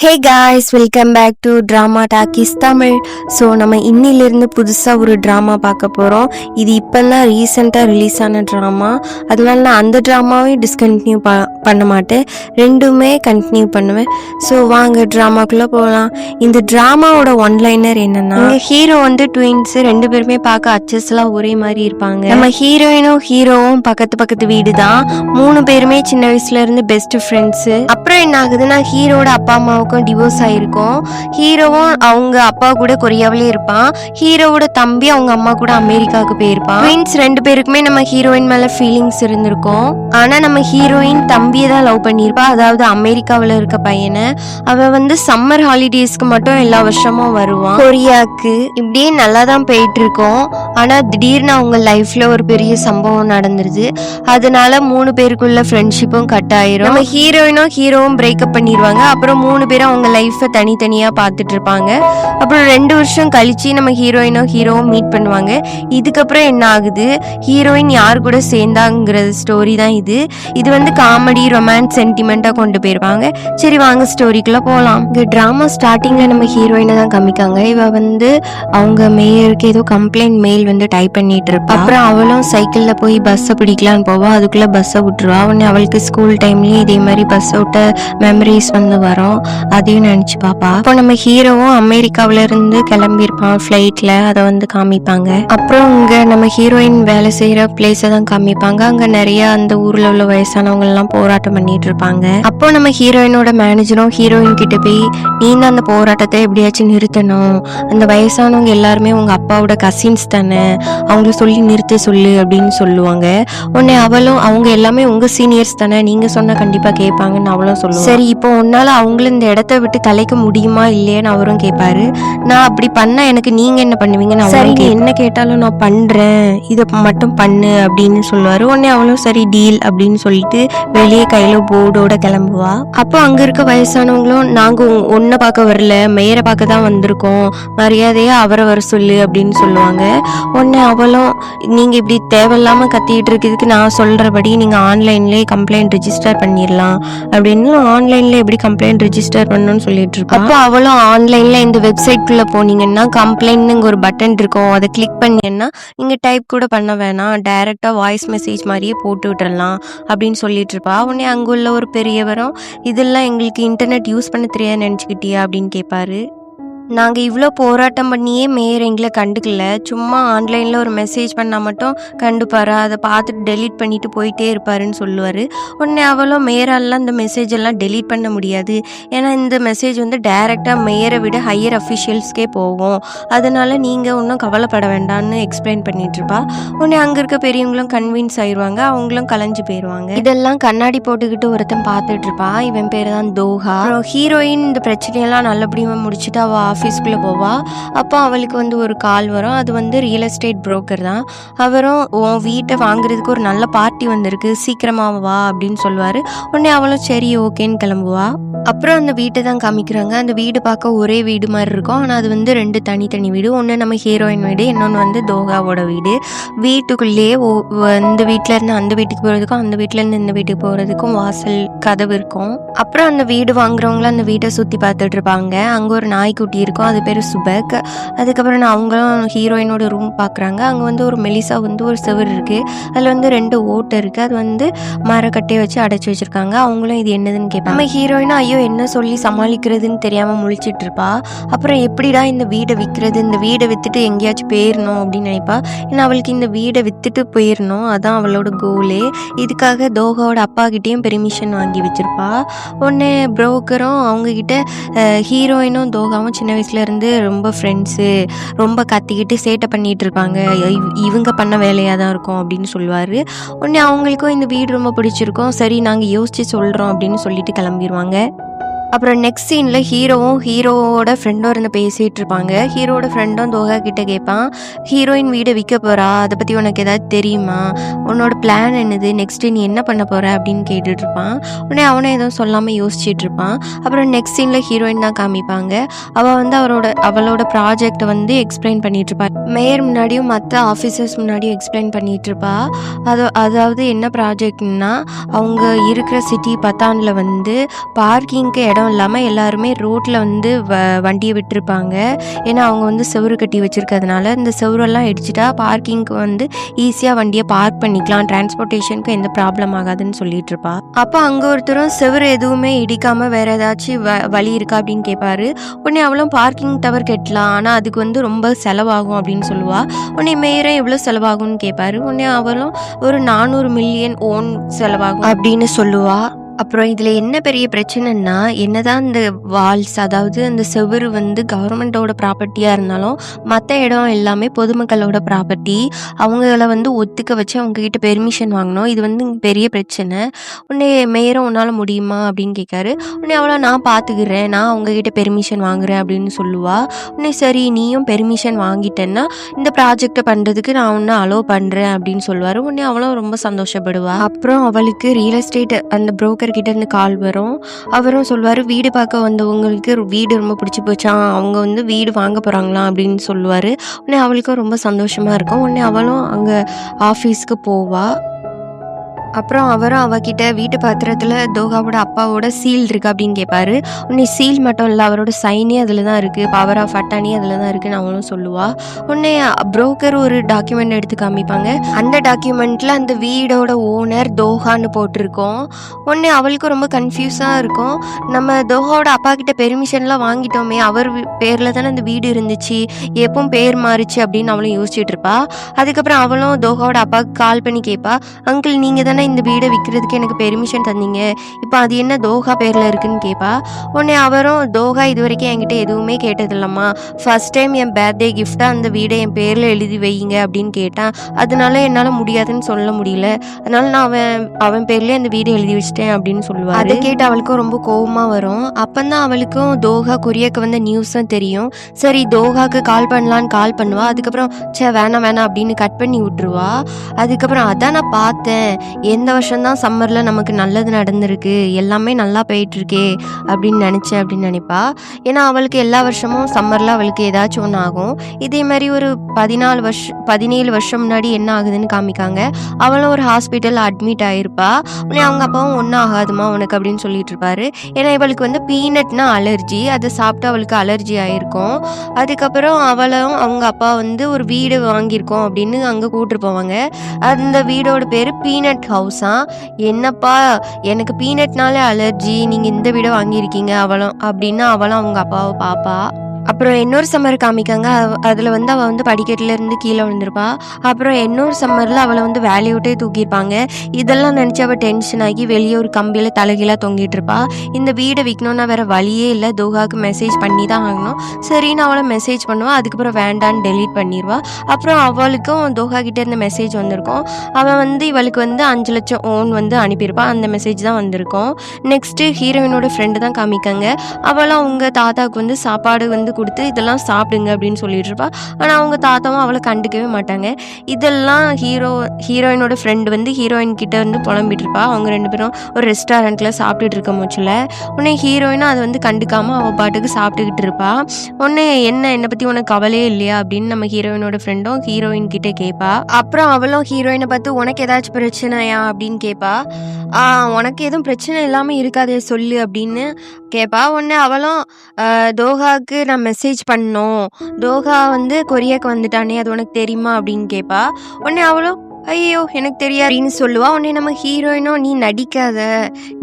Hey guys, welcome back to drama talkies Tamil. So நம்ம இன்னிலிருந்து புதுசாக ஒரு ட்ராமா பார்க்க போகிறோம். இது இப்போ தான் ரீசெண்டாக ரிலீஸ் ஆன ட்ராமா. அதனால நான் அந்த ட்ராமாவையும் டிஸ்கண்டினியூ பண்ண மாட்டேன், ரெண்டுமே கண்டினியூ பண்ணுவேன். ஸோ வாங்க ட்ராமாக்குள்ளே போகலாம். இந்த ட்ராமாவோட ஒன்லைனர் என்னன்னா, ஹீரோ வந்து ட்வின்ஸ், ரெண்டு பேருமே பார்க்க அச்சஸ்லாம் ஒரே மாதிரி இருப்பாங்க. நம்ம ஹீரோயினும் ஹீரோவும் பக்கத்து வீடு தான். மூணு பேருமே சின்ன வயசுல இருந்து பெஸ்ட் ஃப்ரெண்ட்ஸு. அப்புறம் என்ன ஆகுதுன்னா, ஹீரோட அப்பா அம்மாவுக்கும் டிவோர்ஸ் ஆயிருக்கும். ஹீரோவும் அவங்க அப்பா கூட கொரியாவிலே இருப்பான். ஹீரோவோட தம்பி அவங்க அம்மா கூட அமெரிக்காவுக்கு போயிருப்பான். ட்வின்ஸ் ரெண்டு பேருக்குமே நம்ம ஹீரோயின் மேல ஃபீலிங்ஸ் இருந்திருக்கும். ஆனா நம்ம ஹீரோயின் தம்பியை தான் லவ் பண்ணியிருப்பா, அதாவது அமெரிக்காவில் இருக்க பையனை. அவ வந்து சம்மர் ஹாலிடேஸ்க்கு மட்டும் எல்லா வருஷமும் வருவான் கொரியாவுக்கு. இப்படியே நல்லா தான் போயிட்டு இருக்கோம். ஆனா திடீர்னு அவங்க லைஃப்ல ஒரு பெரிய சம்பவம் நடந்துருது. அதனால மூணு பேருக்குள்ள ஃப்ரெண்ட்ஷிப்பும் கட் ஆயிரும். நம்ம ஹீரோயினும் ஹீரோவும் பிரேக்கப் பண்ணிடுவாங்க. அப்புறம் மூணு பேரும் அவங்க லைஃப்பை தனித்தனியா பார்த்துட்டு இருப்பாங்க. அப்புறம் 2 வருஷம் கழிச்சு நம்ம ஹீரோயினும் ஹீரோவும் மீட் பண்ணுவாங்க. இதுக்கப்புறம் என்ன ஆகுது, ஹீரோயின் யார் கூட சேர்ந்தாங்கிற ஸ்டோரி தான் இது. இது வந்து காமெடி, ரொமான்ஸ், சென்டிமெண்டா கொண்டு போயிருப்பாங்க. சரி வாங்க ஸ்டோரிக்குள்ள போகலாம். இந்த டிராமா ஸ்டார்டிங்ல நம்ம ஹீரோயினை தான் காமிக்காங்க. இவ வந்து அவங்க மேயருக்கு ஏதோ கம்ப்ளைண்ட் மெயில் வந்து டைப் பண்ணிட்டு இருப்பா. அப்புறம் அவளும் சைக்கிள்ல போய் பஸ்ஸை பிடிக்கலான்னு போவா. அதுக்குள்ள பஸ்ஸை விட்டுருவா. உடனே அவளுக்கு ஸ்கூல் டைம்லயும் இதே மாதிரி பஸ்ஸை விட்ட மெமரிஸ் வந்து வரும். அதையும் நினைச்சு பாப்பா. அப்போ நம்ம ஹீரோவும் அமெரிக்காவில இருந்து கிளம்பியிருப்பான் ஃபிளைட்ல. அதை வந்து காமிப்பாங்க. அப்புறம் இங்க நம்ம ஹீரோயின் வேலை செய்யற பிளேஸை தான் காமிப்பாங்க. அங்க நிறைய அந்த ஊர்ல உள்ள வயசானவங்க எல்லாம் போராட்டம் பண்ணிட்டு இருப்பாங்க. அப்போ நம்ம ஹீரோயினோட மேனேஜரும் ஹீரோயின் கிட்ட போய், நீ தான் அந்த போராட்டத்தை எப்படியாச்சும் நிறுத்தணும், அந்த வயசானவங்க எல்லாருமே உங்க அப்பாவோட கசின்ஸ் தானே, அவங்கள சொல்லி நிறுத்த சொல்லு அப்படின்னு சொல்லுவாங்க. உடனே அவளும், அவங்க எல்லாமே உங்க சீனியர்ஸ் தானே, நீங்க சொன்னா கண்டிப்பா கேட்பாங்கன்னு அவளும் சொல்லுவாங்க. சரி, இப்போ உன்னால அவங்கள இந்த இடத்த விட்டு தலைக்க முடியுமா இல்லையான்னு அவரும் கேட்பாரு. நான் அப்படி பண்ணா எனக்கு நீங்க என்ன பண்ணுவீங்கன்னு அவரும், என்ன கேட்டாலும் நான் பண்றேன், இதை மட்டும் பண்ணு அப்படின்னு சொல்லுவாரு. உடனே அவளும் சரி டீல் அப்படின்னு சொல்லிட்டு வெளியே கையில போர்டோட கிளம்புவா. அப்போ அங்க இருக்க வயசானவங்களும், நாங்க ஒன்ன பார்க்க வரல, மேயரை பார்க்க தான் வந்திருக்கோம், மரியாதையா அவரை வர சொல்லு அப்படின்னு சொல்லுவாங்க. உடனே அவளும், நீங்க இப்படி தேவையில்லாம கத்திட்டு இருக்கிறதுக்கு நான் சொல்றபடி நீங்க ஆன்லைன்லயே கம்ப்ளைண்ட் ரெஜிஸ்டர் பண்ணிடலாம் அப்படின்னு, ஆன்லைன்ல எப்படி கம்ப்ளைண்ட் ரெஜிஸ்டர் பண்ணணும்னு சொல்லிட்டு இருக்கா. அப்போ அவளும் ஆன்லைன்ல இந்த வெப்சைட் குள்ள போனீங்கன்னா கம்ப்ளைண்ட் ஒரு பட்டன் இருக்கும், அதை கிளிக் பண்ணீங்கன்னா நீங்க டைப் கூட பண்ண வேணாம், டைரக்டா வாய்ஸ் மெசேஜ் மாதிரியே போட்டு விட்டுறலாம் அப்படின்னு சொல்லிட்டு இருப்பா. உடனே அங்குள்ள ஒரு பெரியவரும், இதெல்லாம் எங்களுக்கு இன்டர்நெட் யூஸ் பண்ண தெரியாது நினைச்சுக்கிட்டியா அப்படின்னு கேட்பாரு. நாங்கள் இவ்வளோ போராட்டம் பண்ணியே மேயர் எங்களை கண்டுக்கல, சும்மா ஆன்லைனில் ஒரு மெசேஜ் பண்ணால் மட்டும் கண்டுப்பாரா, அதை பார்த்துட்டு டெலீட் பண்ணிட்டு போயிட்டே இருப்பாருன்னு சொல்லுவார். உடனே அவளும், மேயராலாம் இந்த மெசேஜ் எல்லாம் டெலீட் பண்ண முடியாது, ஏன்னா இந்த மெசேஜ் வந்து டைரெக்டாக மேயரை விட ஹையர் அஃபிஷியல்ஸ்க்கே போகும், அதனால நீங்கள் ஒன்றும் கவலைப்பட வேண்டாம்னு எக்ஸ்பிளைன் பண்ணிட்டு இருப்பா. உடனே அங்கே இருக்க பெரியவங்களும் கன்வின்ஸ் ஆயிடுவாங்க. அவங்களும் கலைஞ்சு போயிடுவாங்க. இதெல்லாம் கண்ணாடி போட்டுக்கிட்டு ஒருத்தன் பார்த்துட்டு இருப்பா. இவன் பேர் தான் தோஹா. ஹீரோயின் இந்த பிரச்சனையெல்லாம் நல்லபடியாக முடிச்சுட்டு அவள் ஆஃபீஸ்க்குள்ளே போவா. அப்போ அவளுக்கு வந்து ஒரு கால் வரும். அது வந்து ரியல் எஸ்டேட் புரோக்கர் தான். அவரும், உன் வீட்டை வாங்குறதுக்கு ஒரு நல்ல பார்ட்டி வந்திருக்கு, சீக்கிரமாக வா அப்படின்னு சொல்லுவார். உடனே அவளும் சரி ஓகேன்னு கிளம்புவா. அப்புறம் அந்த வீட்டை தான் காமிக்கிறாங்க. அந்த வீடு பார்க்க ஒரே வீடு மாதிரி இருக்கும், ஆனால் அது வந்து 2 தனித்தனி வீடு. ஒன்று நம்ம ஹீரோயின் வீடு, இன்னொன்று வந்து தோகாவோட வீடு. வீட்டுக்குள்ளேயே இந்த வீட்டிலேருந்து அந்த வீட்டுக்கு போகிறதுக்கும் அந்த வீட்டிலேருந்து இந்த வீட்டுக்கு போகிறதுக்கும் வாசல் கதவு இருக்கும். அப்புறம் அந்த வீடு வாங்குறவங்களும் அந்த வீட்டை சுற்றி பார்த்துட்டு இருப்பாங்க. அங்கே ஒரு நாய்க்குட்டி இருக்கும், அது பேர் சுபக். அதுக்கப்புறம் அவங்களும் ஹீரோயினோட ரூம் பார்க்குறாங்க. அங்கே வந்து ஒரு மெலிசா வந்து ஒரு செவர் இருக்குது, அதில் வந்து 2 ஓட்டை இருக்குது, அது வந்து மரக்கட்டையை வச்சு அடைச்சி வச்சுருக்காங்க. அவங்களும் இது என்னதுன்னு கேட்பாங்க. நம்ம ஹீரோயினும் ஐயோ என்ன சொல்லி சமாளிக்கிறதுன்னு தெரியாமல் முழிச்சிட்டு இருப்பா. அப்புறம் எப்படிடா இந்த வீடை விற்கிறது, இந்த வீடை விற்றுட்டு எங்கேயாச்சும் போயிடணும் அப்படின்னு நினைப்பா. ஏன்னா அவளுக்கு இந்த வீடை விற்றுட்டு போயிடணும், அதான் அவளோட கோலே. இதுக்காக தோகாவோட அப்பா கிட்டேயும் பெர்மிஷன் வாங்கி வச்சிருப்பா. உடனே புரோக்கரும் அவங்கக்கிட்ட, ஹீரோயினும் தோகாவும் சின்ன வயசுலேருந்து ரொம்ப ஃப்ரெண்ட்ஸு, ரொம்ப கத்திக்கிட்டு சேட்டை பண்ணிகிட்டு இருப்பாங்க, இவங்க பண்ண வேலையாக தான் இருக்கும் அப்படின்னு சொல்லுவார். உடனே அவங்களுக்கும் இந்த வீடு ரொம்ப பிடிச்சிருக்கும். சரி நாங்கள் யோசித்து சொல்கிறோம் அப்படின்னு சொல்லிட்டு கிளம்பிடுவாங்க. அப்புறம் நெக்ஸ்ட் சீனில் ஹீரோவும் ஹீரோவோட ஃப்ரெண்டும் இருந்து பேசிகிட்டு இருப்பாங்க. ஹீரோட ஃப்ரெண்டும் தோகா கிட்டே கேட்பான், ஹீரோயின் வீடை விற்க போகிறா, அதை பற்றி உனக்கு ஏதாவது தெரியுமா, உன்னோட பிளான் என்னது, நெக்ஸ்ட்டு நீ என்ன பண்ண போகிற அப்படின்னு கேட்டுட்ருப்பான். உடனே அவனை எதுவும் சொல்லாமல் யோசிச்சுட்டு இருப்பான். அப்புறம் நெக்ஸ்ட் சீனில் ஹீரோயின் தான் காமிப்பாங்க. அவள் வந்து அவளோட ப்ராஜெக்டை வந்து எக்ஸ்பிளைன் பண்ணிகிட்ருப்பா. மேயர் முன்னாடியும் மற்ற ஆஃபீஸர்ஸ் முன்னாடியும் எக்ஸ்பிளைன் பண்ணிகிட்ருப்பா. அதாவது என்ன ப்ராஜெக்ட்னா, அவங்க இருக்கிற சிட்டி பத்தானில் வந்து பார்க்கிங்க்கு இடம் இல்லாமல் எல்லாருமே ரோட்டில் வந்து வண்டியை விட்டுருப்பாங்க. ஏன்னா அவங்க வந்து செவுரு கட்டி வச்சுருக்கிறதுனால இந்த செவுரெல்லாம் இடிச்சிட்டா பார்க்கிங்க்கு வந்து ஈஸியாக வண்டியை பார்க் பண்ணிக்கலாம், டிரான்ஸ்போர்ட்டேஷனுக்கு எந்த ப்ராப்ளம் ஆகாதுன்னு சொல்லிட்டு இருப்பா. அப்போ அங்கே ஒருத்தரும் செவுரு எதுவுமே இடிக்காமல் வேறு ஏதாச்சும் வழி இருக்கா அப்படின்னு கேட்பாரு. உடனே அவளும் பார்க்கிங் டவர் கட்டலாம், ஆனால் அதுக்கு வந்து ரொம்ப செலவாகும் அப்படின்னு சொல்லுவா. உடனே மேயரும் எவ்வளோ செலவாகும்னு கேட்பாரு. உடனே அவளும் ஒரு 400 மில்லியன் ஓன் செலவாகும் அப்படின்னு சொல்லுவா. அப்புறம் இதில் என்ன பெரிய பிரச்சனைன்னா, என்னதான் இந்த வால்ஸ் அதாவது அந்த செவுரு வந்து கவர்மெண்ட்டோட ப்ராப்பர்ட்டியாக இருந்தாலும் மற்ற இடம் எல்லாமே பொதுமக்களோட ப்ராப்பர்ட்டி. அவங்கள வந்து ஒத்துக்க வச்சு அவங்கக்கிட்ட பெர்மிஷன் வாங்கணும். இது வந்து பெரிய பிரச்சனை. உடனே மேயரும் உன்னால் முடியுமா அப்படின்னு கேட்காரு. உடனே அவளை நான் பார்த்துக்கிறேன், நான் அவங்கக்கிட்ட பெர்மிஷன் வாங்குறேன் அப்படின்னு சொல்லுவா. உடனே சரி நீயும் பெர்மிஷன் வாங்கிட்டேன்னா இந்த ப்ராஜெக்டை பண்ணுறதுக்கு நான் ஒன்று அலோவ் பண்ணுறேன் அப்படின்னு சொல்லுவார். உடனே அவளும் ரொம்ப சந்தோஷப்படுவா. அப்புறம் அவளுக்கு ரியல் எஸ்டேட் அந்த புரோக்கர் கிட்ட இருந்து கால் வரும். அவரும் சொல்லுவார், வீடு பார்க்க வந்தவங்களுக்கு வீடு ரொம்ப பிடிச்சி போச்சான், அவங்க வந்து வீடு வாங்க போகிறாங்களாம் அப்படின்னு சொல்லுவார். உடனே அவளுக்கும் ரொம்ப சந்தோஷமாக இருக்கும். உடனே அவளும் அங்கே ஆஃபீஸ்க்கு போவா. அப்புறம் அவரும் அவகிட்ட வீட்டு பத்திரத்தில் தோகாவோட அப்பாவோட சீல் இருக்குது அப்படின்னு கேட்பாரு. உடனே சீல் மட்டும் இல்லை, அவரோட சைனே அதில் தான் இருக்குது, பவர் ஆஃப் அட்டானி அதில் தான் இருக்குன்னு அவளும் சொல்லுவாள். உடனே புரோக்கர் ஒரு டாக்குமெண்ட் எடுத்து காமிப்பாங்க. அந்த டாக்குமெண்ட்டில் அந்த வீடோட ஓனர் தோஹான்னு போட்டிருக்கோம். உடனே அவளுக்கும் ரொம்ப கன்ஃபியூஸாக இருக்கும். நம்ம தோஹாவோட அப்பா கிட்ட பெர்மிஷன்லாம் வாங்கிட்டோமே, அவர் பேரில் தானே அந்த வீடு இருந்துச்சு, எப்பவும் பேர் மாறிச்சு அப்படின்னு அவளும் யோசிச்சுட்டு இருப்பா. அதுக்கப்புறம் அவளும் தோஹாவோட அப்பாவுக்கு கால் பண்ணி கேட்பா, அங்கிள் நீங்கள் தானே இந்த வீடை விற்கிறதுக்கு எனக்கு பெர்மிஷன் தந்தீங்க, இப்போ அது என்ன தோஹா பேரில் இருக்குன்னு கேட்பா. உடனே அவரும், தோஹா இது வரைக்கும் என்கிட்ட எதுவுமே கேட்டதில்லம்மா, ஃபர்ஸ்ட் டைம் என் பர்த்டே கிஃப்டாக அந்த வீடை என் பேரில் எழுதி வைங்க அப்படின்னு கேட்டான், அதனால என்னால் முடியாதுன்னு சொல்ல முடியல, அதனால நான் அவன் பேர்லேயே அந்த வீடை எழுதி வச்சிட்டேன் அப்படின்னு சொல்லுவாள். அதை கேட்டு அவளுக்கும் ரொம்ப கோபமாக வரும். அப்போதான் அவளுக்கும் தோஹா கொரியாவுக்கு வந்த நியூஸும் தெரியும். சரி தோஹாக்கு கால் பண்ணலான்னு கால் பண்ணுவா. அதுக்கப்புறம் வேணாம் அப்படின்னு கட் பண்ணி விட்டுருவா. அதுக்கப்புறம் அதான் நான் பார்த்தேன், எந்த வருஷம்தான் சம்மரில் நமக்கு நல்லது நடந்திருக்கு, எல்லாமே நல்லா போயிட்டுருக்கே அப்படின்னு நினச்சேன் அப்படின்னு நினைப்பா. ஏன்னா அவளுக்கு எல்லா வருஷமும் சம்மரில் அவளுக்கு ஏதாச்சும் ஒன்று ஆகும். இதே மாதிரி ஒரு 17 வருஷம் முன்னாடி என்ன ஆகுதுன்னு காமிக்காங்க. அவளும் ஒரு ஹாஸ்பிட்டலில் அட்மிட் ஆகிருப்பா. உடனே அவங்க அப்பாவும் ஒன்றும் ஆகாதுமா உனக்கு அப்படின்னு சொல்லிட்டு இருப்பாரு. ஏன்னா இவளுக்கு வந்து பீனட்னா அலர்ஜி, அதை சாப்பிட்டு அவளுக்கு அலர்ஜி ஆகிருக்கும். அதுக்கப்புறம் அவளும் அவங்க அப்பா வந்து ஒரு வீடு வாங்கியிருக்கோம் அப்படின்னு அங்கே கூப்பிட்டு போவாங்க. அந்த வீடோட பேர் பீனட் ஹவுஸா. என்னப்பா எனக்கு பீனட்னாலே அலர்ஜி, நீங்கள் இந்த வீடை வாங்கியிருக்கீங்க அவளும் அப்படின்னு அவளும் அவங்க அப்பாவை பாப்பா. அப்புறம் இன்னொரு சம்மர் காமிக்காங்க. அதில் வந்து அவள் வந்து படிக்கட்டிலேருந்து கீழே விழுந்திருப்பா. அப்புறம் இன்னொரு சம்மரில் அவளை வந்து வேலையை விட்டே தூக்கியிருப்பாங்க. இதெல்லாம் நினச்சி அவள் டென்ஷன் ஆகி வெளியே ஒரு கம்பியில் தலைகீழாக தொங்கிட்டு இருப்பா. இந்த வீடை விற்கணுன்னா வேறு வழியே இல்லை, தோஹாவுக்கு மெசேஜ் பண்ணி தான் ஆகணும். சரின்னு அவளை மெசேஜ் பண்ணுவாள். அதுக்கப்புறம் வேண்டான்னு டெலீட் பண்ணிடுவா. அப்புறம் அவளுக்கும் தோஹா கிட்டே இருந்த மெசேஜ் வந்திருக்கும். அவன் வந்து இவளுக்கு வந்து 5 லட்சம் ஓன் வந்து அனுப்பியிருப்பாள். அந்த மெசேஜ் தான் வந்திருக்கும். நெக்ஸ்ட்டு ஹீரோயினோட ஃப்ரெண்டு தான் காமிக்காங்க. அவளும் அவங்க தாத்தாவுக்கு வந்து சாப்பாடு வந்து கொடுத்து இதெல்லாம் சாப்பிடுங்க அப்படின்னு சொல்லிட்டு இருப்பா. ஆனால் அவங்க தாத்தாவும் அவளை கண்டுக்கவே மாட்டாங்க. இதெல்லாம் ஹீரோயினோட ஃப்ரெண்டு வந்து ஹீரோயின் கிட்ட வந்து புலம்பிட்டு இருப்பா. அவங்க 2 பேரும் ஒரு ரெஸ்டாரண்ட்டில் சாப்பிட்டுட்டு இருக்க மூச்சில். உடனே ஹீரோயினும் அதை வந்து கண்டுக்காமல் அவள் பாட்டுக்கு சாப்பிட்டுக்கிட்டு இருப்பா. உடனே என்னை பற்றி உனக்கு கவலையே இல்லையா அப்படின்னு நம்ம ஹீரோயினோட ஃப்ரெண்டும் ஹீரோயின் கிட்டே கேட்பா. அப்புறம் அவளும் ஹீரோயினை பார்த்து உனக்கு ஏதாச்சும் பிரச்சனையா அப்படின்னு கேட்பா. உனக்கு எதுவும் பிரச்சனை இல்லாமல் இருக்காதே சொல்லு அப்படின்னு கேட்பா. உடனே அவளும் தோஹாவுக்கு நான் மெசேஜ் பண்ணோம், தோஹா வந்து கொரியாவுக்கு வந்துட்டானே அது உனக்கு தெரியுமா அப்படின்னு கேட்பா. உடனே அவளும் ஐயோ எனக்கு தெரியாது அப்படின்னு சொல்லுவா. உடனே நம்ம ஹீரோயினும் நீ நடிக்காத,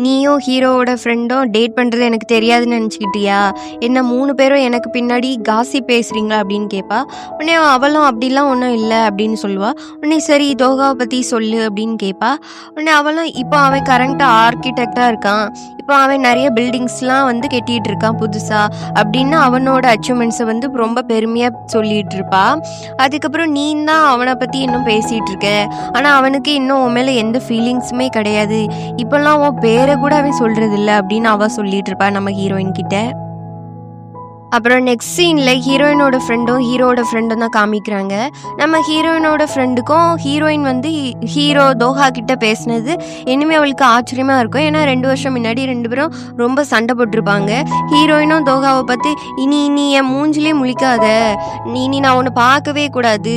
நீயும் ஹீரோவோட ஃப்ரெண்டும் டேட் பண்ணுறது எனக்கு தெரியாதுன்னு நினச்சிக்கிட்டியா, என்ன 3 பேரும் எனக்கு பின்னாடி காசி பேசுகிறீங்களா அப்படின்னு கேட்பா. உடனே அவளும் அப்படிலாம் ஒன்றும் இல்லை அப்படின்னு சொல்லுவா. உடனே சரி தோகாவை பற்றி சொல்லு அப்படின்னு கேட்பா. உடனே அவளும் இப்போ அவன் கரண்ட்டாக ஆர்கிடெக்டாக இருக்கான், இப்போ அவன் நிறைய பில்டிங்ஸ்லாம் வந்து கட்டிகிட்டு இருக்கான் புதுசாக அப்படின்னு அவனோட அச்சீவ்மெண்ட்ஸை வந்து ரொம்ப பெருமையாக சொல்லிகிட்டு இருப்பா. அதுக்கப்புறம் நீ தான் அவனை பற்றி இன்னும் பேசிகிட்டு இருக்க, ஆனால் அவனுக்கு இன்னும் உன் மேலே எந்த ஃபீலிங்ஸுமே கிடையாது, இப்போல்லாம் உன் பேரை கூட அவன் சொல்கிறது இல்லை அப்படின்னு அவள் சொல்லிட்டு இருப்பா நம்ம ஹீரோயின் கிட்ட. அப்புறம் நெக்ஸ்ட் சீனில் ஹீரோயினோட ஃப்ரெண்டும் தான் காமிக்கிறாங்க. நம்ம ஹீரோயினோட ஃப்ரெண்டுக்கும் ஹீரோயின் வந்து ஹீரோ தோஹா கிட்ட பேசினது இனிமேல் அவளுக்கு ஆச்சரியமாக இருக்கும். ஏன்னா 2 வருஷம் முன்னாடி 2 பேரும் ரொம்ப சண்டை போட்டிருப்பாங்க. ஹீரோயினும் தோஹாவை பார்த்து இனி என் மூஞ்சிலே முழிக்காத, இனி நான் உன்னை பார்க்கவே கூடாது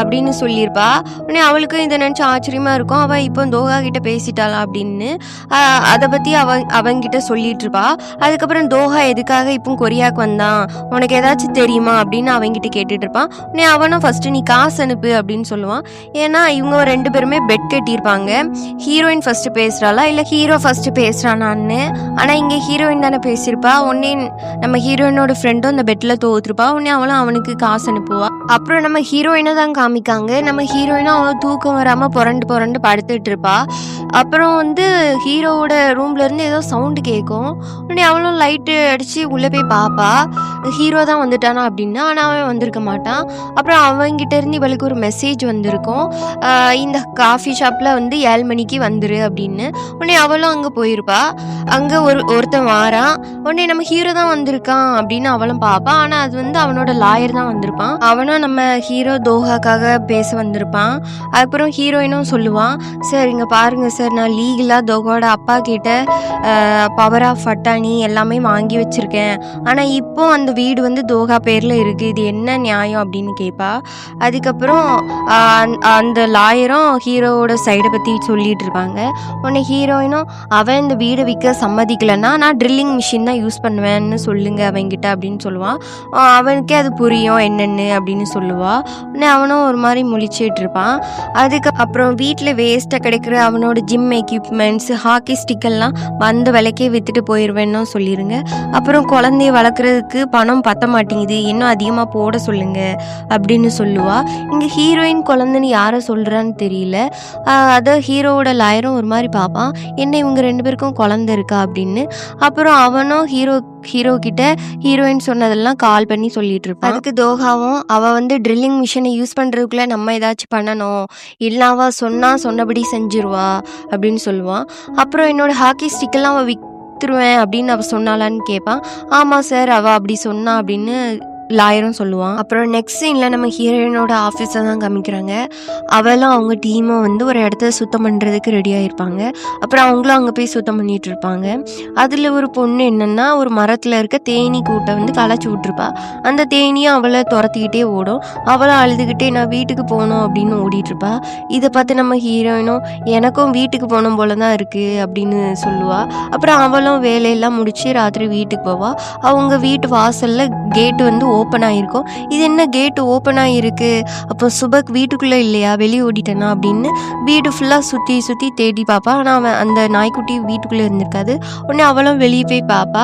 அப்படின்னு சொல்லியிருப்பா. உடனே அவளுக்கும் இதை நினச்சி ஆச்சரியமாக இருக்கும். அவள் இப்போ தோஹா கிட்ட பேசிட்டாளா அப்படின்னு அதை பற்றி அவங்கிட்ட சொல்லிட்டு இருப்பா. அதுக்கப்புறம் தோஹா எதுக்காக இப்போ கொரியாவுக்கு வந்தான், உனக்கு ஏதாச்சும் தெரியுமா அப்படின்னு அவங்கிட்ட கேட்டுட்டு இருப்பான். உடனே அவனும் ஃபர்ஸ்ட் நீ காசு அனுப்பு அப்படின்னு சொல்லுவான். ஏன்னா இவங்க 2 பேருமே பெட் கட்டியிருப்பாங்க. ஹீரோயின் ஃபர்ஸ்ட் பேசுறாளா இல்லை ஹீரோ ஃபர்ஸ்ட் பேசுறானான்னு. ஆனால் இங்கே ஹீரோயின் தானே பேசியிருப்பா. உடனே நம்ம ஹீரோயினோட ஃப்ரெண்டும் அந்த பெட்டில் தோத்துருப்பா. உடனே அவளும் அவனுக்கு காசு அனுப்புவா. அப்புறம் நம்ம ஹீரோயினை தான் காமிக்காங்க. நம்ம ஹீரோயினும் அவளும் தூக்கம் வராமல் புரண்டு படுத்துட்டு இருப்பா. அப்புறம் வந்து ஹீரோவோட ரூம்ல இருந்து ஏதோ சவுண்டு கேட்கும். உடனே அவளும் லைட்டு அடிச்சு உள்ளே போய் பார்ப்பா, ஹீரோ தான் வந்துட்டானா அப்படின்னு. ஆனால் அவன் வந்திருக்க மாட்டான். அப்புறம் அவங்கிட்ட இருந்து இவளுக்கு ஒரு மெசேஜ் வந்திருக்கும், இந்த காஃபி ஷாப்பில் வந்து 7 மணிக்கு வந்துரு அப்படின்னு. உடனே அவளும் அங்கே போயிருப்பா. அங்கே ஒருத்தன் வாரான். உடனே நம்ம ஹீரோ தான் வந்திருக்கான் அப்படின்னு அவளும் பார்ப்பா. ஆனால் அது வந்து அவனோட லாயர் தான் வந்திருப்பான். அவனும் நம்ம ஹீரோ தோஹாக்காக பேச வந்திருப்பான். அப்புறம் ஹீரோயினும் சொல்லுவான், சார் இங்கே பாருங்கள் சார், நான் லீகலாக தோஹாவோட அப்பா கிட்ட பவர் ஆஃப் அட்டானி எல்லாமே வாங்கி வச்சுருக்கேன். ஆனால் இப்போ அந்த வீடு வந்து தோஹா பேரில் இருக்குது, இது என்ன நியாயம் அப்படின்னு கேட்பா. அதுக்கப்புறம் அந்த லாயரும் ஹீரோவோட சைடை பற்றி சொல்லிட்டு இருப்பாங்க. உடனே ஹீரோயினும் அவன் இந்த வீடை விற்க சம்மதிக்கலைன்னா நான் ட்ரில்லிங் மிஷின் தான் யூஸ் பண்ணுவேன்னு சொல்லுங்க அவங்கிட்ட அப்படின்னு சொல்லுவான். அவனுக்கே அது புரியும் என்னென்னு அப்படின்னு சொல்லுவா. உடனே அவனும் ஒரு மாதிரி முழிச்சிட்டு இருப்பான். அப்புறம் வீட்டில் வேஸ்ட்டாக கிடைக்கிற அவனோட ஜிம் எக்யூப்மெண்ட்ஸ், ஹாக்கி ஸ்டிக்கெல்லாம் வந்த விலைக்கே விற்றுட்டு போயிடுவேன்னு சொல்லிடுங்க. அப்புறம் குழந்தைய வளர்க்குறதுக்கு பணம் பத்த மாட்டேங்குது, இன்னும் அதிகமாக போட சொல்லுங்க அப்படின்னு சொல்லுவா. இங்கே ஹீரோயின் குழந்தைன்னு யாரை சொல்கிறான்னு தெரியல. அதை ஹீரோவோட லாயரும் ஒரு மாதிரி பார்ப்பான், என்ன இவங்க 2 பேருக்கும் குழந்தை இருக்கா அப்படின்னு. அப்புறம் அவனும் ஹீரோ கிட்ட ஹீரோயின் சொன்னதெல்லாம் கால் பண்ணி சொல்லிட்டு இருப்பான். அதுக்கு தோஹாவும் அவள் வந்து ட்ரில்லிங் மிஷினை யூஸ் பண்ணுறதுக்குள்ளே நம்ம ஏதாச்சும் பண்ணணும், இல்லை அவள் சொன்னபடி செஞ்சிருவா அப்படின்னு சொல்லுவான். அப்புறம் என்னோட ஹாக்கி ஸ்டிக்கெல்லாம் அவள் விற்றுருவேன் அப்படின்னு அவள் சொன்னாலான்னு கேட்பான். ஆமாம் சார் அவள் அப்படி சொன்னா அப்படின்னு லாயரும் சொல்லுவான். அப்புறம் நெக்ஸ்ட் சீனில் நம்ம ஹீரோயினோட ஆஃபீஸை தான் காமிக்கிறாங்க. அவளும் அவங்க டீமும் வந்து ஒரு இடத்த சுத்தம் பண்ணுறதுக்கு ரெடியாக இருப்பாங்க. அப்புறம் அவங்களும் அங்கே போய் சுத்தம் பண்ணிட்டு இருப்பாங்க. அதில் ஒரு பொண்ணு என்னென்னா ஒரு மரத்தில் இருக்க தேனி கூட்டை வந்து களைச்சி விட்ருப்பா. அந்த தேனியும் அவளை துரத்திக்கிட்டே ஓடும். அவளும் அழுதுகிட்டே நான் வீட்டுக்கு போகணும் அப்படின்னு ஓடிட்டுருப்பா. இதை பார்த்து நம்ம ஹீரோயினும் எனக்கும் வீட்டுக்கு போகணும் போல தான் இருக்குது அப்படின்னு சொல்லுவா. அப்புறம் அவளும் வேலையெல்லாம் முடித்து ராத்திரி வீட்டுக்கு போவா. அவங்க வீட்டு வாசலில் கேட்டு வந்து ஓப்பன் ஆகிருக்கும். இது என்ன கேட்டு ஓப்பன் ஆகிருக்கு, அப்போ சுபக் வீட்டுக்குள்ளே இல்லையா, வெளியே ஓடிட்டேனா அப்படின்னு வீடு ஃபுல்லாக சுற்றி தேடி பார்ப்பா. ஆனால் அவன் அந்த நாய்க்குட்டி வீட்டுக்குள்ளே இருந்திருக்காது. உடனே அவளும் வெளியே போய் பார்ப்பா.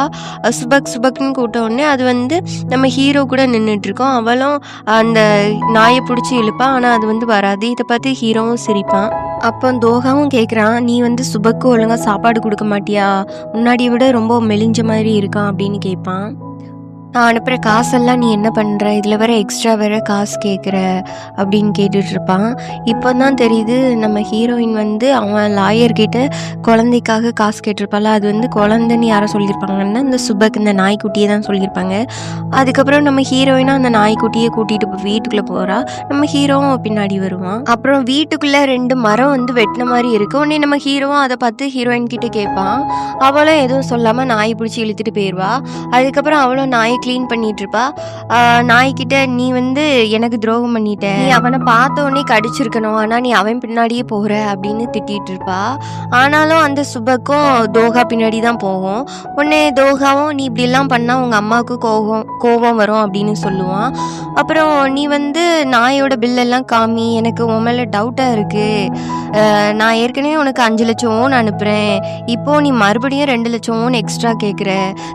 சுபக்னு கூட்ட உடனே அது வந்து நம்ம ஹீரோ கூட நின்றுட்டுருக்கோம். அவளும் அந்த நாயை பிடிச்சி இழுப்பா. ஆனால் அது வந்து வராது. இதை பார்த்து ஹீரோவும் சிரிப்பான். அப்போ தோஹாவும் கேட்குறான், நீ வந்து சுபக்கு ஒழுங்காக சாப்பாடு கொடுக்க மாட்டியா, முன்னாடியை விட ரொம்ப மெலிஞ்ச மாதிரி இருக்கான் அப்படின்னு கேட்பான். நான் அனுப்புகிற காசெல்லாம் நீ என்ன பண்ணுற, இதில் வேற எக்ஸ்ட்ரா வேற காசு கேட்குற அப்படின்னு கேட்டுட்ருப்பான். இப்போ தான் தெரியுது நம்ம ஹீரோயின் வந்து அவன் லாயர்கிட்ட குழந்தைக்காக காசு கேட்டிருப்பாள். அது வந்து குழந்தைன்னு யாரை சொல்லியிருப்பாங்கன்னா இந்த சுபக் இந்த நாய்க்குட்டியை தான் சொல்லியிருப்பாங்க. அதுக்கப்புறம் நம்ம ஹீரோயினாக அந்த நாய்க்குட்டியை கூட்டிகிட்டு வீட்டுக்குள்ளே போகிறா. நம்ம ஹீரோவும் பின்னாடி வருவான். அப்புறம் வீட்டுக்குள்ளே 2 மரம் வந்து வெட்டின மாதிரி இருக்கு. உடனே நம்ம ஹீரோவும் அதை பார்த்து ஹீரோயின் கிட்டே கேட்பான். அவளும் எதுவும் சொல்லாமல் நாயை பிடிச்சி இழுத்துட்டு போயிடுவா. அதுக்கப்புறம் அவளும் நாயை க்ளீன் பண்ணிட்டு இருப்பா. நாய்கிட்ட நீ வந்து எனக்கு துரோகம் பண்ணிட்ட, நீ அவனை பார்த்த உடனே கடிச்சிருக்கணும், ஆனால் நீ அவன் பின்னாடியே போகிற அப்படின்னு திட்டிகிட்டு இருப்பா. ஆனாலும் அந்த சுபக்கும் தோஹா பின்னாடி தான் போகும். உடனே தோஹாவும் நீ இப்படிலாம் பண்ணால் உங்கள் அம்மாவுக்கு கோபம் வரும் அப்படின்னு சொல்லுவான். அப்புறம் நீ வந்து நாயோட பில்லெல்லாம் காமி, எனக்கு உன் மேலே டவுட்டாக இருக்குது, நான் ஏற்கனவே உனக்கு 5 லட்சம் ஓன் அனுப்புகிறேன், இப்போது நீ மறுபடியும் 2 லட்சம் ஓன் எக்ஸ்ட்ரா கேட்குற,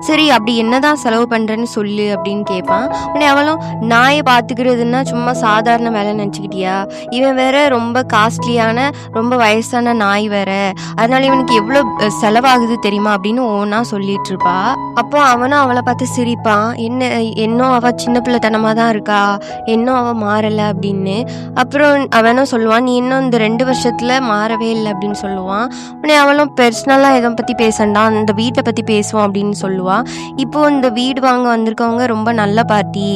சரி அப்படி என்ன தான் செலவு பண்ணுறேன்னு சொல்லு அப்படின்னு கேட்பான். உடனே அவளும் நாயை பார்த்துக்கிறதுன்னா சும்மா சாதாரண வேலை நினச்சிக்கிட்டியா, இவன் வேற ரொம்ப காஸ்ட்லியான ரொம்ப வயசான நாய் வேற, அதனால இவனுக்கு எவ்வளோ செலவாகுது தெரியுமா அப்படின்னு ஓனா சொல்லிட்டு இருப்பா. அப்போ அவனும் அவளை பார்த்து சிரிப்பான். இன்னும் அவள் சின்ன பிள்ளைத்தனமாக தான் இருக்கா, இன்னும் அவள் மாறலை அப்படின்னு. அப்புறம் அவனும் சொல்லுவான், நீ இன்னும் இந்த 2 வருஷத்தில் மாறவே இல்லை அப்படின்னு சொல்லுவான். உடனே அவளும் பர்சனலாக எதை பற்றி பேசண்டாம், இந்த வீட்டை பற்றி பேசுவோம் அப்படின்னு சொல்லுவாள். இப்போது இந்த வீடு வாங்க வந்து வந்திருக்கவங்க ரொம்ப நல்ல பார்ட்டி,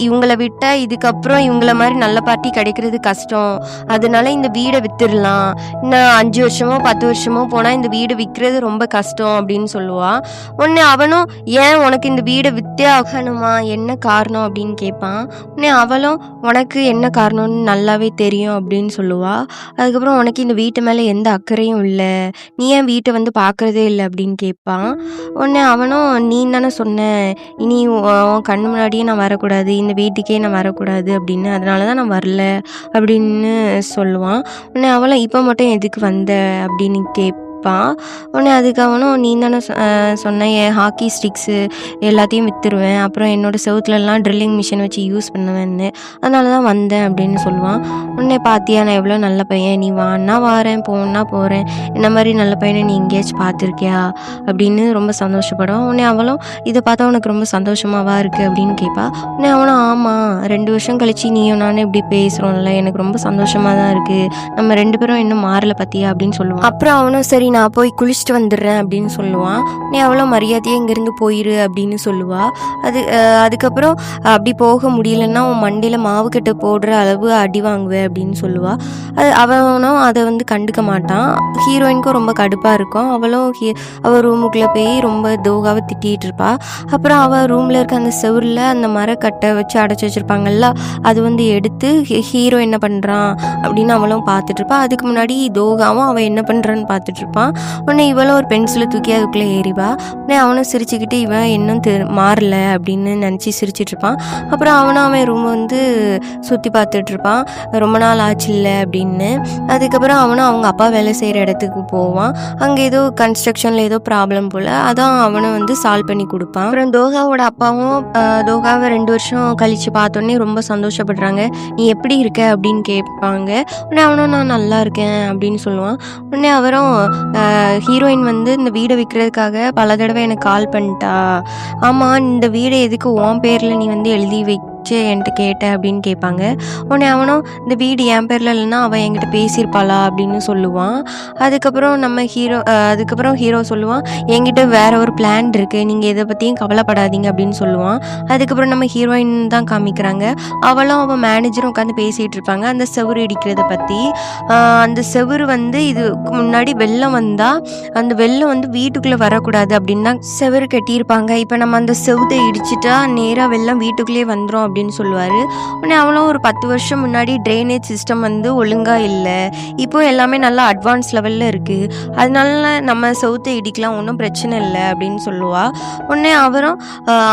இவங்கள விட்டா இதுக்கப்புறம் இவங்கள மாதிரி நல்ல பார்ட்டி கிடைக்கிறது கஷ்டம், அதனால இந்த வீடை வித்துடலாம், இன்னும் 5 வருஷமோ 10 வருஷமோ போனால் இந்த வீடு விற்கிறது ரொம்ப கஷ்டம் அப்படின்னு சொல்லுவா. உடனே அவனும் ஏன் உனக்கு இந்த வீடை விற்றே ஆகணுமா, என்ன காரணம் அப்படின்னு கேட்பான். உடனே அவளும் உனக்கு என்ன காரணம்னு நல்லாவே தெரியும் அப்படின்னு சொல்லுவா. அதுக்கப்புறம் உனக்கு இந்த வீட்டு மேலே எந்த அக்கறையும் இல்லை, நீ ஏன் வீட்டை வந்து பார்க்குறதே இல்லை அப்படின்னு கேட்பான். உடனே அவனும் நீ தானே சொன்ன இனி உன் கண்ணு முன்னாடியே நான் வரக்கூடாது, இந்த வீட்டுக்கே நான் வரக்கூடாது அப்படின்னு, அதனால தான் நான் வரல அப்படின்னு சொல்லுவான். உடனே அவளும் இப்போ மட்டும் எதுக்கு வந்த அப்படின்னு கேட்பான். உடனே அதுக்கு அவனும் நீ தானே சொன்ன என் ஹாக்கி ஸ்டிக்ஸு எல்லாத்தையும் விற்றுருவேன், அப்புறம் என்னோடய செவுத்துலலாம் ட்ரில்லிங் மிஷின் வச்சு யூஸ் பண்ணுவேன்னு, அதனால தான் வந்தேன் அப்படின்னு சொல்லுவான். உடனே பார்த்தியா நான் எவ்வளோ நல்ல பையன், நீ வான்னா வாரேன் போன்னா போகிறேன், என்ன மாதிரி நல்ல பையனை நீ எங்கேயாச்சும் பார்த்துருக்கியா அப்படின்னு ரொம்ப சந்தோஷப்படுவான். உடனே அவளும் இதை பார்த்தா உனக்கு ரொம்ப சந்தோஷமாவா இருக்குது அப்படின்னு கேட்பா. உடனே அவனும் ஆமாம் 2 வருஷம் கழிச்சு நீயும் நானும் இப்படி பேசுகிறோம்ல, எனக்கு ரொம்ப சந்தோஷமாக தான் இருக்குது, நம்ம 2 பேரும் இன்னும் மாறலை பார்த்தியா அப்படின்னு சொல்லுவான். அப்புறம் அவனும் சரி நான் போய் குளிச்சுட்டு வந்துடுறேன் அப்படின்னு சொல்லுவான். நீ அவ்வளோ மரியாதையாக இங்கேருந்து போயிரு அப்படின்னு சொல்லுவா. அதுக்கப்புறம் அப்படி போக முடியலன்னா உன் மண்டியில் மாவு கட்டு போடுற அளவு அடி வாங்குவேன் அப்படின்னு சொல்லுவா. அவனும் அதை வந்து கண்டுக்க மாட்டான். ஹீரோயினுக்கும் ரொம்ப கடுப்பாக இருக்கும். அவள் ரூமுக்குள்ளே போய் ரொம்ப தோகாவை திட்டிகிட்டு இருப்பா. அப்புறம் அவள் ரூமில் இருக்க அந்த செவுரில் அந்த மரக்கட்டை வச்சு அடைச்சி வச்சுருப்பாங்கல்ல, அது வந்து எடுத்து ஹீரோ என்ன பண்ணுறான் அப்படின்னு அவளும் பார்த்துட்ருப்பா. அதுக்கு முன்னாடி தோகாவும் அவள் என்ன பண்ணுறான்னு பார்த்துட்ருப்பான். உடனே இவளும் ஒரு பென்சிலை தூக்கி அதுக்குள்ளே ஏறிவா. உடனே அவனும் சிரிச்சுக்கிட்டு இவன் இன்னும் மாறல அப்படின்னு நினச்சி சிரிச்சிட்ருப்பான். அப்புறம் அவன் ரூமை வந்து சுற்றி பார்த்துட்ருப்பான், ரொம்ப நாள் ஆச்சு இல்லை அப்படின்னு. அதுக்கப்புறம் அவங்க அப்பா வேலை செய்கிற இடத்துக்கு போவான். அங்கே ஏதோ கன்ஸ்ட்ரக்ஷனில் ஏதோ ப்ராப்ளம் போல், அதான் அவனை வந்து சால்வ் பண்ணி கொடுப்பான். அப்புறம் தோகாவோட அப்பாவும் தோகாவை 2 வருஷம் கழித்து பார்த்தோன்னே ரொம்ப சந்தோஷப்படுறாங்க. நீ எப்படி இருக்க அப்படின்னு கேட்பாங்க. உடனே அவனும் நான் நல்லா இருக்கேன் அப்படின்னு சொல்லுவான். உடனே அவரும் ஹீரோயின் வந்து இந்த வீடை விற்கிறதுக்காக பல தடவை எனக்கு கால் பண்ணிட்டா, ஆமாம் இந்த வீடை எதுக்கு உன் பேரில் நீ வந்து எழுதி என்கிட்ட கேட்ட அப்படின்னு கேட்பாங்க. உடனே அவனும் இந்த வீடு என் பேரில் இல்லைன்னா அவன் என்கிட்ட பேசியிருப்பாளா அப்படின்னு சொல்லுவான். அதுக்கப்புறம் ஹீரோ சொல்லுவான் என்கிட்ட வேற ஒரு பிளான் இருக்குது, நீங்கள் எதை பற்றியும் கவலைப்படாதீங்க அப்படின்னு சொல்லுவான். அதுக்கப்புறம் நம்ம ஹீரோயின் தான் காமிக்கிறாங்க. அவன் மேனேஜரும் உட்காந்து பேசிகிட்டு இருப்பாங்க அந்த செவுரு இடிக்கிறத பற்றி. அந்த செவுரு வந்து இதுக்கு முன்னாடி வெள்ளம் வந்தால் அந்த வெள்ளம் வந்து வீட்டுக்குள்ளே வரக்கூடாது அப்படின்னு தான் செவுரு கட்டியிருப்பாங்க. இப்போ நம்ம அந்த செவுத்தை இடிச்சிட்டா நேராக வெள்ளம் வீட்டுக்குள்ளேயே வந்துடும் அப்படின்னு சொல்லுவார். உடனே அவளும் ஒரு 10 வருஷம் முன்னாடி ட்ரைனேஜ் சிஸ்டம் வந்து ஒழுங்காக இல்லை, இப்போ எல்லாமே நல்லா அட்வான்ஸ் லெவலில் இருக்குது, அதனால நம்ம செவுத்தை இடிக்கலாம் ஒன்றும் பிரச்சனை இல்லை அப்படின்னு சொல்லுவா. உடனே அவரும்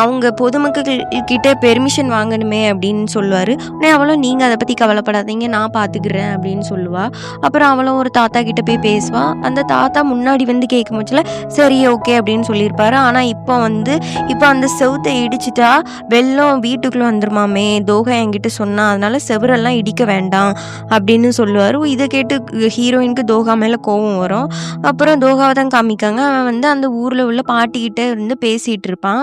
அவங்க பொதுமக்கள் கிட்ட பெர்மிஷன் வாங்கணுமே அப்படின்னு சொல்லுவார். உடனே அவளும் நீங்கள் அதை பற்றி கவலைப்படாதீங்க நான் பார்த்துக்கிறேன் அப்படின்னு சொல்லுவா. அப்புறம் அவளும் ஒரு தாத்தா கிட்ட போய் பேசுவான். அந்த தாத்தா முன்னாடி வந்து கேட்கும் போச்சுல சரி ஓகே அப்படின்னு சொல்லியிருப்பாரு. ஆனால் இப்போ அந்த செவுத்தை இடிச்சிட்டா வெள்ளம் வீட்டுக்குள்ளே வந்துருமாமே, தோகா என்கிட்ட சொன்னா, அதனால செவரெல்லாம் இடிக்க வேண்டாம் அப்படின்னு சொல்லுவார். இதை கேட்டு ஹீரோயினுக்கு தோகா மேலே கோவம் வரும். அப்புறம் தோகாவை தான் காமிக்காங்க. அவன் வந்து அந்த ஊரில் உள்ள பாட்டிக்கிட்ட இருந்து பேசிகிட்டு இருப்பான்.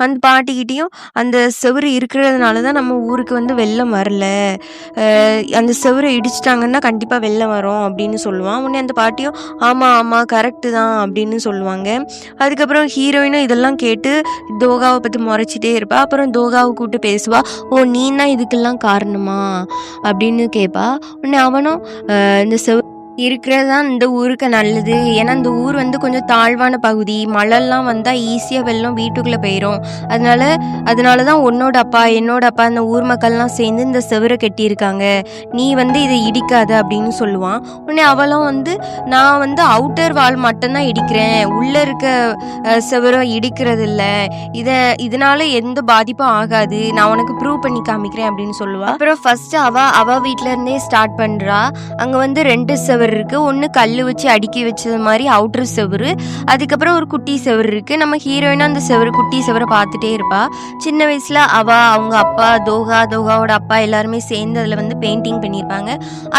அந்த பாட்டிக்கிட்டையும் அந்த செவரு இருக்கிறதுனால தான் நம்ம ஊருக்கு வந்து வெள்ளம் வரல, அந்த செவரை இடிச்சிட்டாங்கன்னா கண்டிப்பாக வெள்ளம் வரும் அப்படின்னு சொல்லுவான். உடனே அந்த பாட்டியும் ஆமாம் கரெக்டு தான் அப்படின்னு சொல்லுவாங்க. அதுக்கப்புறம் ஹீரோயினும் இதெல்லாம் கேட்டு தோகாவை பற்றி முறைச்சிட்டே இருப்பா. அப்புறம் தோகாவை கூப்பிட்டு பேசுவா. ஓ நீனா இதுக்கெல்லாம் காரணமா அப்படின்னு கேட்பா. உடனே அவனும் இந்த இருக்கிறது தான் இந்த ஊருக்கு நல்லது, ஏன்னா இந்த ஊர் வந்து கொஞ்சம் தாழ்வான பகுதி, மழைலாம் வந்தால் ஈஸியாக வெள்ளம் வீட்டுக்குள்ளே போயிடும், அதனால தான் உன்னோட அப்பா என்னோட அப்பா அந்த ஊர் மக்கள்லாம் சேர்ந்து இந்த செவரை கட்டியிருக்காங்க, நீ வந்து இதை இடிக்காத அப்படின்னு சொல்லுவான். உடனே அவளும் வந்து நான் வந்து அவுட்டர் வால் மட்டும்தான் இடிக்கிறேன், உள்ளே இருக்க செவரை இடிக்கிறது இல்லை, இதனால எந்த பாதிப்பும் ஆகாது, நான் உனக்கு ப்ரூவ் பண்ணி காமிக்கிறேன் அப்படின்னு சொல்லுவாள். அப்புறம் ஃபர்ஸ்ட் அவ வீட்டிலேருந்தே ஸ்டார்ட் பண்ணுறா. அங்கே வந்து 2 செவர் இருக்கு, ஒன்று கல் வச்சு அடுக்கி வச்சது மாதிரி அவுட்டர் செவரு, அதுக்கப்புறம் ஒரு குட்டி செவரு இருக்கு. நம்ம ஹீரோயினா அந்த குட்டி செவரை பார்த்துட்டே இருப்பா. சின்ன வயசுல அவங்க அப்பா தோகாவோட அப்பா எல்லாருமே சேர்ந்து அதில் வந்து பெயிண்டிங் பண்ணியிருப்பாங்க,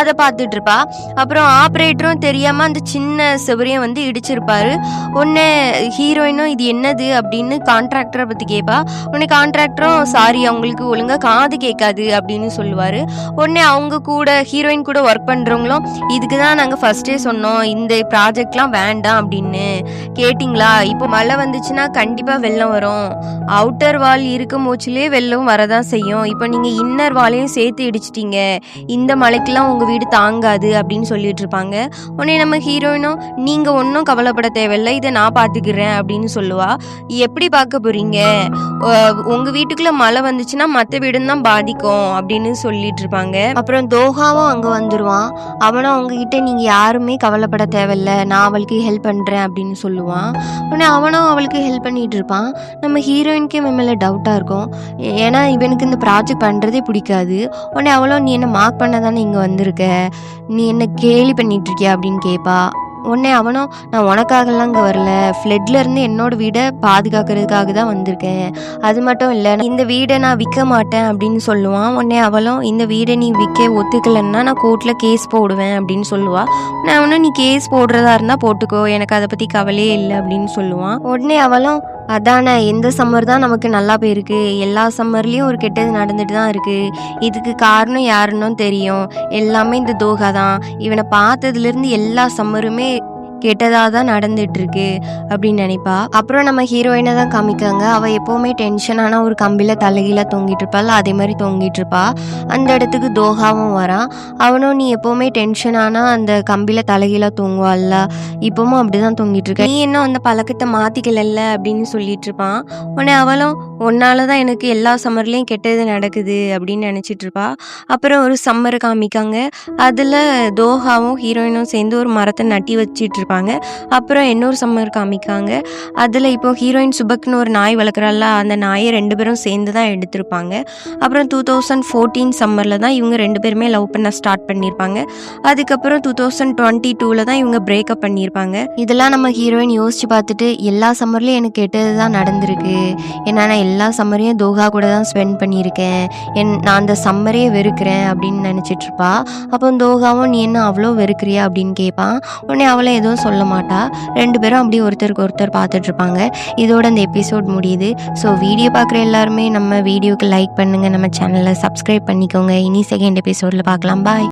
அதை பார்த்துட்டு இருப்பா. அப்புறம் ஆப்ரேட்டரும் தெரியாம அந்த சின்ன செவரையும் வந்து இடிச்சிருப்பாரு. உடனே ஹீரோயினும் இது என்னது அப்படின்னு கான்ட்ராக்டரை பற்றி கேட்பா. உடனே கான்ட்ராக்டரும் சாரி அவங்களுக்கு ஒழுங்கா காது கேட்காது அப்படின்னு சொல்லுவாரு. உடனே அவங்க கூட ஹீரோயின் கூட ஒர்க் பண்றவங்களும் இதுக்கு தான் தான் நாங்கள் ஃபர்ஸ்டே சொன்னோம் இந்த ப்ராஜெக்ட்லாம் வேண்டாம் அப்படின்னு. கேட்டிங்களா? இப்போ மழை வந்துச்சுன்னா கண்டிப்பாக வெள்ளம் வரும். அவுட்டர் வால் இருக்கும் மூச்சிலே வெள்ளம் வரதான் செய்யும். இப்போ நீங்கள் இன்னர் வாலையும் சேர்த்து இடிச்சிட்டீங்க, இந்த மழைக்கெல்லாம் உங்கள் வீடு தாங்காது அப்படின்னு சொல்லிட்டு இருப்பாங்க. உடனே நம்ம ஹீரோயினும் நீங்கள் ஒன்றும் கவலைப்பட தேவையில்லை, இதை நான் பார்த்துக்கிறேன் அப்படின்னு சொல்லுவா. எப்படி பார்க்க போகிறீங்க? உங்கள் வீட்டுக்குள்ளே மழை வந்துச்சுன்னா மற்ற வீடுன்னு தான் பாதிக்கும் அப்படின்னு சொல்லிட்டு இருப்பாங்க. அப்புறம் தோஹாவும் அங்கே வந்துடுவான். அவனும் அவங்ககிட்ட நீங்கள் யாருமே கவலைப்பட தேவையில்ல, நான் அவளுக்கு ஹெல்ப் பண்ணுறேன் அப்படின்னு சொல்லுவான். உடனே அவனும் அவளுக்கு ஹெல்ப் பண்ணிட்டு இருப்பான். நம்ம ஹீரோயினுக்கே இவன் மேலே டவுட்டாக இருக்கும். ஏன்னா இவனுக்கு இந்த ப்ராஜெக்ட் பண்ணுறதே பிடிக்காது. உடனே அவளும் நீ என்ன மார்க் பண்ண தானே இங்கே வந்திருக்க, நீ என்ன கேலி பண்ணிட்டு இருக்கியா அப்படின்னு கேட்பா. உடனே அவனும் நான் உனக்காகலாம் இங்கே வரல, ஃப்ளட்லேருந்து என்னோட வீடை பாதுகாக்கிறதுக்காக தான் வந்திருக்கேன், அது மட்டும் இல்லை இந்த வீடை நான் விற்க மாட்டேன் அப்படின்னு சொல்லுவான். உடனே அவளும் இந்த வீடை நீ விற்க ஒத்துக்கலைன்னா நான் கோர்ட்டில் கேஸ் போடுவேன் அப்படின்னு சொல்லுவாள். உடனே அவனும் நீ கேஸ் போடுறதா இருந்தால் போட்டுக்கோ, எனக்கு அதை பற்றி கவலையே இல்லை அப்படின்னு சொல்லுவான். உடனே அவளும் அதானே இந்த சம்மர் தான் நமக்கு நல்லா போயிருக்கு, எல்லா சம்மர்லேயும் ஒரு கெட்டது நடந்துட்டு தான் இருக்குது, இதுக்கு காரணம் யாருன்னும் தெரியும், எல்லாமே இந்த தோஹா தான், இவனை பார்த்ததுலேருந்து எல்லா சம்மருமே கெட்டதாக தான் நடந்துட்டுருக்கு அப்படின்னு நினைப்பா. அப்புறம் நம்ம ஹீரோயினை தான் காமிக்காங்க. அவள் எப்போவுமே டென்ஷனான ஒரு கம்பியில் தலைகீழாக தொங்கிட்டு இருப்பாள், அதே மாதிரி தொங்கிட்டு இருப்பா. அந்த இடத்துக்கு தோஹாவும் வரான். அவனும் நீ எப்போவுமே டென்ஷனானா அந்த கம்பியில் தலைகீழாக தூங்குவாள்ல, இப்போவும் அப்படி தான் தொங்கிட்டு இருக்க, நீ இன்னும் அந்த பழக்கத்தை மாற்றிக்கலல்ல அப்படின்னு சொல்லிட்டு இருப்பான். உடனே அவளும் உன்னால தான் எனக்கு எல்லா சம்மர்லேயும் கெட்டது நடக்குது அப்படின்னு நினச்சிட்டு இருப்பா. அப்புறம் ஒரு சம்மரை காமிக்காங்க. அதில் தோஹாவும் ஹீரோயினும் சேர்ந்து ஒரு மரத்தை நட்டி வச்சிட்டு இருப்பாங்க. அப்புறம் இன்னொரு சம்மர் காமிக்காங்க. அதில் இப்போ ஹீரோயின் சுபக்னு ஒரு நாய் வளர்க்குறாள்ல, அந்த நாயை 2 பேரும் சேர்ந்து தான் எடுத்திருப்பாங்க. அப்புறம் 2014 சம்மரில் தான் இவங்க 2 பேருமே லவ் பண்ண ஸ்டார்ட் பண்ணியிருப்பாங்க. அதுக்கப்புறம் 2022 தான் இவங்க பிரேக்கப் பண்ணியிருப்பாங்க. இதெல்லாம் நம்ம ஹீரோயின் யோசிச்சு பார்த்துட்டு எல்லா சம்மர்லேயும் எனக்கு கெட்டது தான் நடந்திருக்கு, ஏன்னா நான் எல்லா சம்மரையும் தோஹா கூட தான் ஸ்பெண்ட் பண்ணியிருக்கேன், நான் அந்த சம்மரே வெறுக்கிறேன் அப்படின்னு நினச்சிட்டு இருப்பா. அப்போ தோஹாவும் நீ என்ன அவ்வளோ வெறுக்கிறியா அப்படின்னு கேட்பான். உடனே அவளை எதுவும் சொல்ல மாட்டா. 2 பேரும் அப்படியே ஒருத்தருக்கு ஒருத்தர் பார்த்துட்டு இருப்பாங்க. இதோட அந்த எபிசோட் முடியுது. ஸோ வீடியோ பார்க்குற எல்லாருமே நம்ம வீடியோக்கு லைக் பண்ணுங்கள், நம்ம சேனலை சப்ஸ்கிரைப் பண்ணிக்கோங்க. இனி செகண்ட் எபிசோடில் பார்க்கலாம். பாய்.